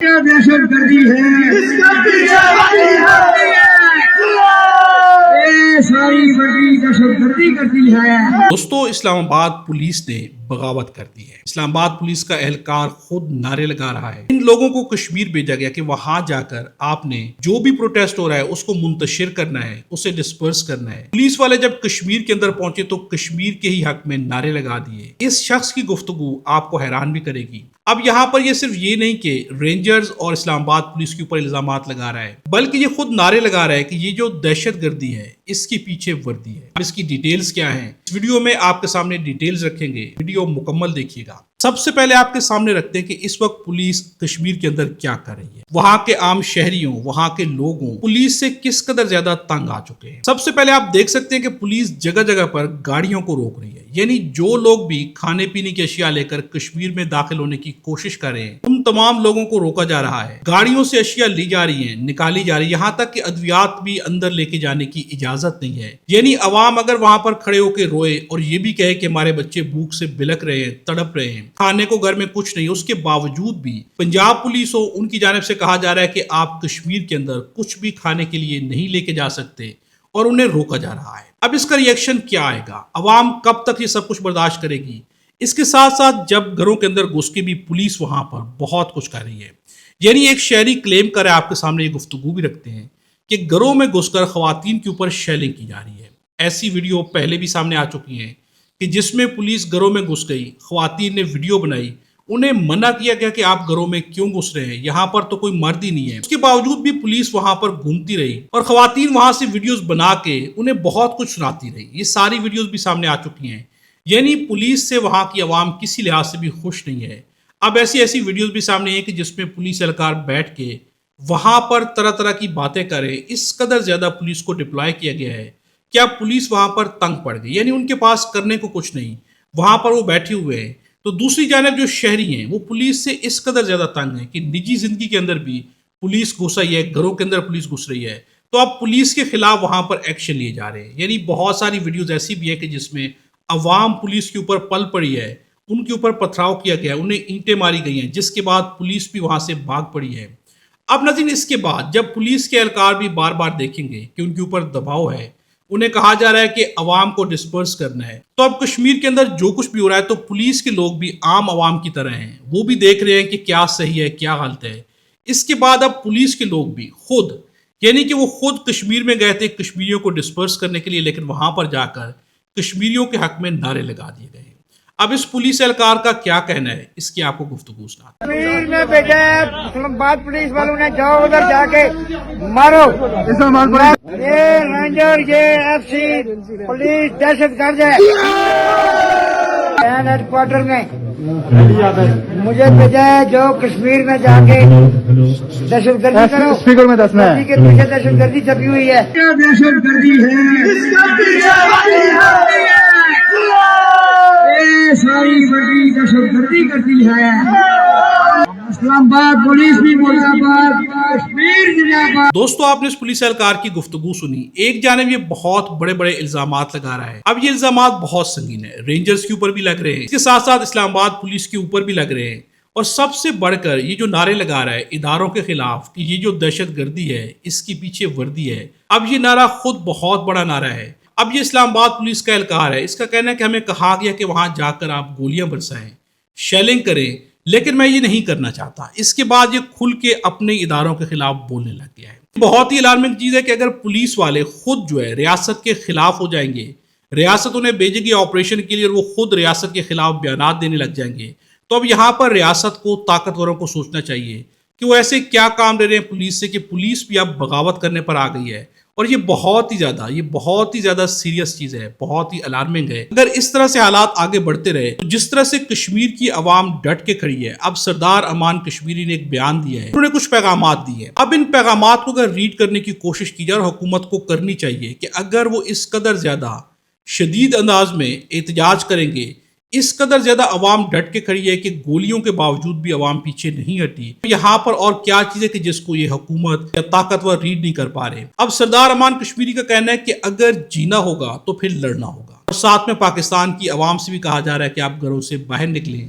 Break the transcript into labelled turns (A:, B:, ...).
A: کیا دہشت گردی ہے، ساری بڑی دہشت گردی کرتی ہے۔
B: دوستو، اسلام آباد پولیس نے بغاوت کر دی ہے۔ اسلام آباد پولیس کا اہلکار خود نعرے لگا رہا ہے۔ ان لوگوں کو کشمیر بھیجا گیا کہ وہاں جا کر آپ نے جو بھی پروٹیسٹ ہو رہا ہے اس کو منتشر کرنا ہے، اسے ڈسپرس کرنا ہے۔ پولیس والے جب کشمیر کے اندر پہنچے تو کشمیر کے ہی حق میں نعرے لگا دیے۔ اس شخص کی گفتگو آپ کو حیران بھی کرے گی۔ اب یہاں پر یہ صرف یہ نہیں کہ رینجرز اور اسلام آباد پولیس کے اوپر الزامات لگا رہا ہے، بلکہ یہ خود نعرے لگا رہا ہے کہ یہ جو دہشت گردی ہے اس کے پیچھے وردی ہے۔ اب اس کی ڈیٹیلز کیا ہیں، اس ویڈیو میں آپ کے سامنے ڈیٹیلز رکھیں گے، ویڈیو مکمل دیکھیے گا۔ سب سے پہلے آپ کے سامنے رکھتے ہیں کہ اس وقت پولیس کشمیر کے اندر کیا کر رہی ہے۔ وہاں کے عام شہریوں، وہاں کے لوگوں پولیس سے کس قدر زیادہ تنگ آ چکے ہیں۔ سب سے پہلے آپ دیکھ سکتے ہیں کہ پولیس جگہ جگہ پر گاڑیوں کو روک رہی ہے، یعنی جو لوگ بھی کھانے پینے کی اشیاء لے کر کشمیر میں داخل ہونے کی کوشش کر رہے ہیں ان تمام لوگوں کو روکا جا رہا ہے۔ گاڑیوں سے اشیاء لی جا رہی ہیں، نکالی جا رہی ہے، یہاں تک کہ ادویات بھی اندر لے کے جانے کی اجازت نہیں ہے۔ یعنی عوام اگر وہاں پر کھڑے ہو کے روئے اور یہ بھی کہے کہ ہمارے بچے بھوک سے بلک رہے ہیں، تڑپ رہے ہیں، کھانے کو گھر میں کچھ نہیں، اس کے باوجود بھی پنجاب پولیس ہو ان کی جانب سے کہا جا رہا ہے کہ آپ کشمیر کے اندر کچھ بھی کھانے کے لیے نہیں لے کے جا سکتے اور انہیں روکا جا رہا ہے۔ اب اس کا ری ایکشن کیا آئے گا؟ عوام کب تک یہ سب کچھ برداشت کرے گی؟ اس کے ساتھ ساتھ جب گھروں کے اندر گھس کے بھی پولیس وہاں پر بہت کچھ کر رہی ہے، یعنی ایک شہری کلیم کرے، آپ کے سامنے یہ گفتگو بھی رکھتے ہیں کہ گھروں میں گھس کر خواتین کے اوپر شیلنگ کی جا رہی ہے۔ ایسی ویڈیو پہلے بھی سامنے آ چکی ہیں کہ جس میں پولیس گھروں میں گھس گئی، خواتین نے ویڈیو بنائی، انہیں منع کیا گیا کہ آپ گھروں میں کیوں گھس رہے ہیں، یہاں پر تو کوئی مرد ہی نہیں ہے۔ اس کے باوجود بھی پولیس وہاں پر گھومتی رہی اور خواتین وہاں سے ویڈیوز بنا کے انہیں بہت کچھ سناتی رہی۔ یہ ساری ویڈیوز بھی سامنے آ چکی ہیں، یعنی پولیس سے وہاں کی عوام کسی لحاظ سے بھی خوش نہیں ہے۔ اب ایسی ویڈیوز بھی سامنے ہیں کہ جس میں پولیس اہلکار بیٹھ کے وہاں پر طرح طرح کی باتیں کریں۔ اس قدر زیادہ پولیس کو ڈپلوائے کیا گیا ہے کہ اب پولیس وہاں پر تنگ پڑ گئی، یعنی ان کے پاس کرنے کو کچھ نہیں، وہاں پر وہ بیٹھے ہوئے ہیں۔ تو دوسری جانب جو شہری ہیں وہ پولیس سے اس قدر زیادہ تنگ ہیں کہ نجی زندگی کے اندر بھی پولیس گھس رہی ہے، گھروں کے اندر پولیس گھس رہی ہے، تو اب پولیس کے خلاف وہاں پر ایکشن لیے جا رہے ہیں۔ یعنی بہت ساری ویڈیوز ایسی بھی ہیں کہ جس میں عوام پولیس کے اوپر پل پڑی ہے، ان کے اوپر پتھراؤ کیا گیا ہے، انہیں اینٹیں ماری گئی ہیں، جس کے بعد پولیس بھی وہاں سے بھاگ پڑی ہے۔ اب ناظرین، اس کے بعد جب پولیس کے اہلکار بھی بار بار دیکھیں گے کہ ان کے اوپر دباؤ ہے، انہیں کہا جا رہا ہے کہ عوام کو ڈسپرس کرنا ہے، تو اب کشمیر کے اندر جو کچھ بھی ہو رہا ہے تو پولیس کے لوگ بھی عام عوام کی طرح ہیں، وہ بھی دیکھ رہے ہیں کہ کیا صحیح ہے کیا غلط ہے۔ اس کے بعد اب پولیس کے لوگ بھی خود، یعنی کہ وہ خود کشمیر میں گئے تھے کشمیریوں کو ڈسپرس کرنے کے لیے، لیکن وہاں پر جا کر کشمیریوں کے حق میں نعرے لگا دیے گئے۔ اب اس پولیس اہلکار کا کیا کہنا ہے، اس کی آپ کو گفتگو سناتے ہیں۔
A: کشمیر میں بھیجا ہے اسلام آباد پولیس والوں نے، جاؤ ادھر جا کے مارو۔ یہ رینجر، یہ ایف سی پولیس دہشت گرد ہے۔ ہیڈ کوارٹر میں مجھے بھیجا ہے جو کشمیر میں جا کے دہشت گردی کرو۔ اسپیکر میں دسنا ہے کے پیچھے دہشت گردی چھپی ہوئی ہے۔ کیا دہشت گردی ہے، ساری بڑی دہشت گردی کرتی ہے۔ اسلام آباد پولیس بھی مرد آباد، کشمیر زندہ باد۔
B: دوستو، آپ نے اس پولیس اہلکار کی گفتگو سنی۔ ایک جانب یہ بہت بڑے بڑے الزامات لگا رہا ہے، اب یہ الزامات بہت سنگین ہیں، رینجرز کے اوپر بھی لگ رہے ہیں، اس کے ساتھ ساتھ اسلام آباد پولیس کے اوپر بھی لگ رہے ہیں، اور سب سے بڑھ کر یہ جو نعرے لگا رہا ہے اداروں کے خلاف کہ یہ جو دہشت گردی ہے اس کے پیچھے وردی ہے، اب یہ نعرہ خود بہت بڑا نعرہ ہے۔ اب یہ اسلام آباد پولیس کا اہلکار ہے، اس کا کہنا ہے کہ ہمیں کہا گیا کہ وہاں جا کر آپ گولیاں برسائیں، شیلنگ کریں، لیکن میں یہ نہیں کرنا چاہتا۔ اس کے بعد یہ کھل کے اپنے اداروں کے خلاف بولنے لگ گیا ہے۔ بہت ہی الارمنگ چیز ہے کہ اگر پولیس والے خود جو ہے ریاست کے خلاف ہو جائیں گے، ریاست انہیں بھیجے گی آپریشن کے لیے اور وہ خود ریاست کے خلاف بیانات دینے لگ جائیں گے، تو اب یہاں پر ریاست کو، طاقتوروں کو سوچنا چاہیے کہ وہ ایسے کیا کام لے رہے ہیں پولیس سے کہ پولیس بھی اب بغاوت کرنے پر آ گئی ہے۔ اور یہ بہت ہی زیادہ سیریس چیز ہے، بہت ہی الارمنگ ہے۔ اگر اس طرح سے حالات آگے بڑھتے رہے تو جس طرح سے کشمیر کی عوام ڈٹ کے کھڑی ہے، اب سردار امان کشمیری نے ایک بیان دیا ہے، انہوں نے کچھ پیغامات دیے ہیں۔ اب ان پیغامات کو اگر ریڈ کرنے کی کوشش کی جائے، اور حکومت کو کرنی چاہیے کہ اگر وہ اس قدر زیادہ شدید انداز میں احتجاج کریں گے، اس قدر زیادہ عوام ڈٹ کے کھڑی ہے کہ گولیوں کے باوجود بھی عوام پیچھے نہیں ہٹی، یہاں پر اور کیا چیز ہے کہ جس کو یہ حکومت یا طاقتور ریڈ نہیں کر پا رہے۔ اب سردار امان کشمیری کا کہنا ہے کہ اگر جینا ہوگا تو پھر لڑنا ہوگا، اور ساتھ میں پاکستان کی عوام سے بھی کہا جا رہا ہے کہ آپ گھروں سے باہر نکلیں